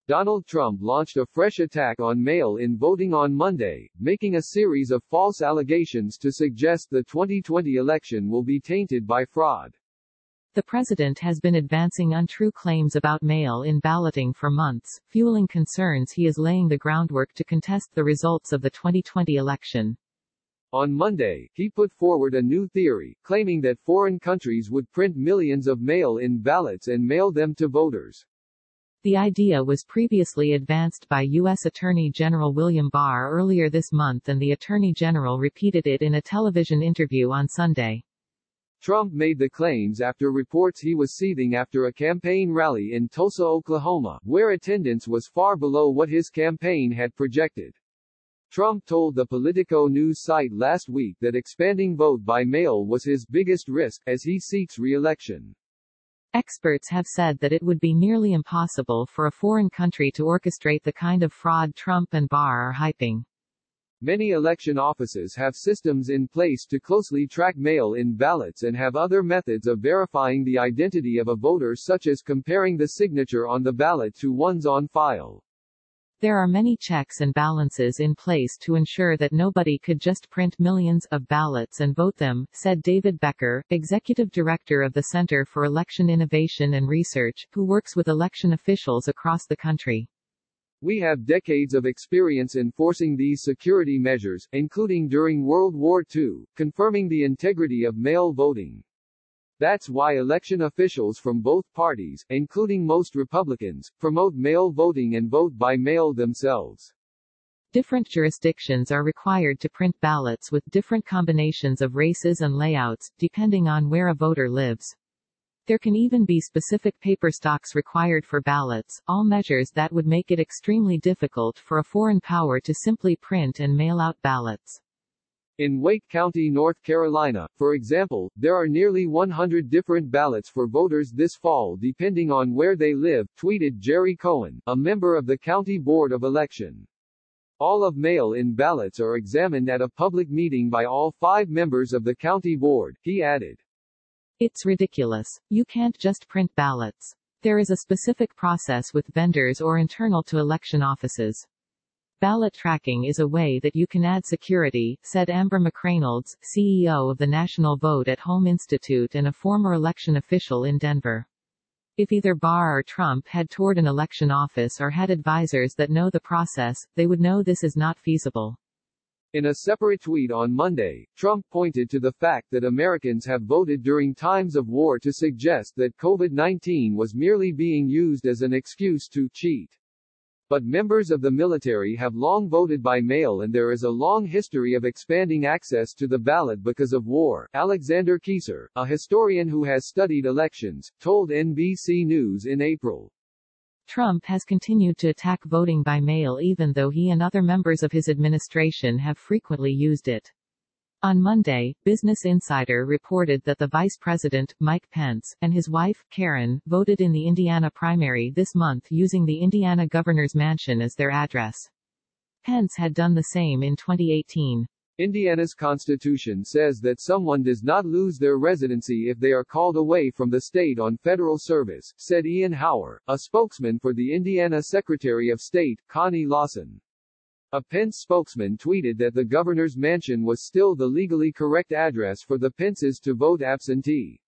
Donald Trump launched a fresh attack on mail-in voting on Monday, making a series of false allegations to suggest the 2020 election will be tainted by fraud. The president has been advancing untrue claims about mail-in balloting for months, fueling concerns he is laying the groundwork to contest the results of the 2020 election. On Monday, he put forward a new theory, claiming that foreign countries would print millions of mail-in ballots and mail them to voters. The idea was previously advanced by U.S. Attorney General William Barr earlier this month, and the Attorney General repeated it in a television interview on Sunday. Trump made the claims after reports he was seething after a campaign rally in Tulsa, Oklahoma, where attendance was far below what his campaign had projected. Trump told the Politico news site last week that expanding vote by mail was his biggest risk, as he seeks re-election. Experts have said that it would be nearly impossible for a foreign country to orchestrate the kind of fraud Trump and Barr are hyping. Many election offices have systems in place to closely track mail-in ballots and have other methods of verifying the identity of a voter, such as comparing the signature on the ballot to ones on file. There are many checks and balances in place to ensure that nobody could just print millions of ballots and vote them, said David Becker, executive director of the Center for Election Innovation and Research, who works with election officials across the country. We have decades of experience enforcing these security measures, including during World War II, confirming the integrity of mail voting. That's why election officials from both parties, including most Republicans, promote mail voting and vote by mail themselves. Different jurisdictions are required to print ballots with different combinations of races and layouts, depending on where a voter lives. There can even be specific paper stocks required for ballots, all measures that would make it extremely difficult for a foreign power to simply print and mail out ballots. In Wake County, North Carolina, for example, there are nearly 100 different ballots for voters this fall depending on where they live, tweeted Jerry Cohen, a member of the County Board of Election. All of mail-in ballots are examined at a public meeting by all 5 members of the county board, he added. It's ridiculous. You can't just print ballots. There is a specific process with vendors or internal to election offices. Ballot tracking is a way that you can add security, said Amber McReynolds, CEO of the National Vote at Home Institute and a former election official in Denver. If either Barr or Trump had toured an election office or had advisors that know the process, they would know this is not feasible. In a separate tweet on Monday, Trump pointed to the fact that Americans have voted during times of war to suggest that COVID-19 was merely being used as an excuse to cheat. But members of the military have long voted by mail and there is a long history of expanding access to the ballot because of war, Alexander Kieser, a historian who has studied elections, told NBC News in April. Trump has continued to attack voting by mail even though he and other members of his administration have frequently used it. On Monday, Business Insider reported that the Vice President, Mike Pence, and his wife, Karen, voted in the Indiana primary this month using the Indiana governor's mansion as their address. Pence had done the same in 2018. Indiana's constitution says that someone does not lose their residency if they are called away from the state on federal service, said Ian Hauer, a spokesman for the Indiana Secretary of State, Connie Lawson. A Pence spokesman tweeted that the governor's mansion was still the legally correct address for the Pences to vote absentee.